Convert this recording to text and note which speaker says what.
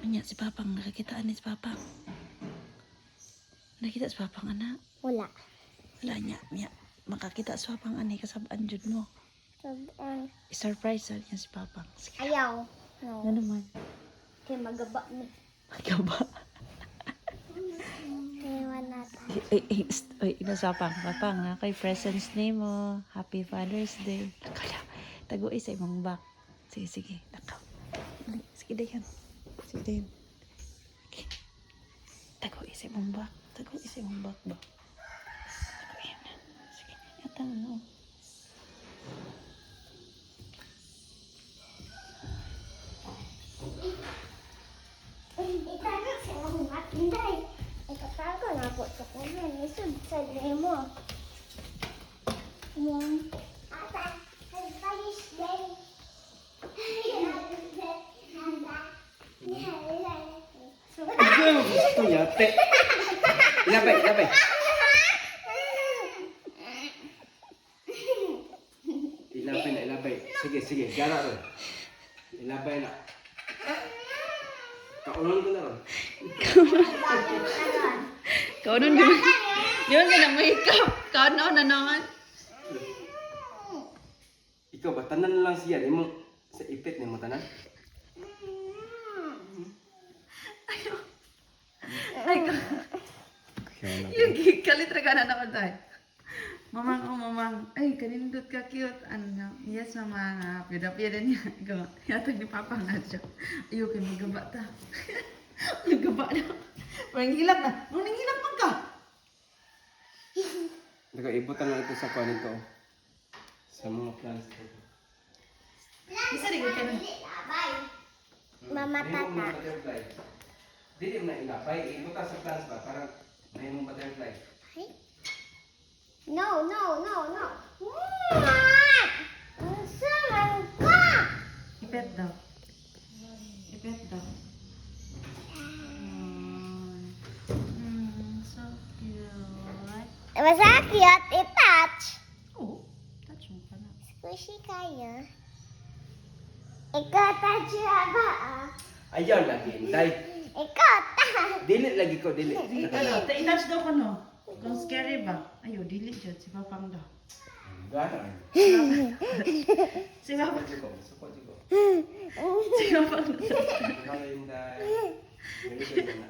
Speaker 1: Anya si Papang, nakakitaan ni si Papang. Nakita si Papang, anak?
Speaker 2: Wala.
Speaker 1: Wala niya. Makakita si Papang, ani, kasabaan jud mo.
Speaker 2: Sabaan.
Speaker 1: I-surprise niya si Papang. Sige.
Speaker 2: Ayaw. No.
Speaker 1: Ano naman?
Speaker 2: Kaya magaba ni.
Speaker 1: Ikaw ba?
Speaker 2: Kaya nata.
Speaker 1: Ina si Papang. Papang, ha? Kay presents ni mo. Happy Father's Day. Lakaw lang. Taguin sa imong back. Sige. Lakaw. Sige, dayan. Sige, dayan. Okay. Taguin sa imong back. Taguin sa imong back ba? Taguin na. Sige. Yatang ano.
Speaker 2: Itago sa akong matinday. Ikatago na ako sa kunan. Isod sa mo. Ata, happy Father's Day.
Speaker 3: Gusto yate. Ilabay. Ilabay. Sige. Gara ron. Ilabay na. Kaunon ko na ron.
Speaker 1: Kaunon di ba? Yun ka na makeup. Kaunon na naman.
Speaker 3: Ikaw ba, tanan lang siya. Di mo, sa ipit ni mo tanan.
Speaker 1: Ay, yung kalit ra ka na naman tayo. Mamang. Ay, kanindot ka cute. Ano, yes, mama. Pida-pida niya. Yatag ni Papa nga siya. Ayaw kayo magaba ta. Magaba na. Parang hilap na. Parang hilap man ka.
Speaker 3: Daga, ibutan na ito sa kuwan ito. Sa mga plans ko.
Speaker 1: Isa rin ka na.
Speaker 2: Mama tata.
Speaker 3: Dili mo na ilapay. Ibutan sa plans ba? Parang may mong butterfly.
Speaker 2: No. Saman ka!
Speaker 1: Ipet daw. So cute.
Speaker 2: Masa cute, i-touch.
Speaker 1: Oh, touch mo pa na.
Speaker 2: Squishy kayo. Ikaw touch ba
Speaker 3: Ayaw lagi, Inday.
Speaker 2: Ikaw touch.
Speaker 3: Dili lagi ko, dili.
Speaker 1: I-touch daw ko no. Kung scary ba? Ayaw, dili dyan. Si Papang daw.
Speaker 3: Gana.
Speaker 1: Si Papang.
Speaker 3: Support ko.
Speaker 1: Si Papang.
Speaker 3: Ikaw, Inday. Very good na.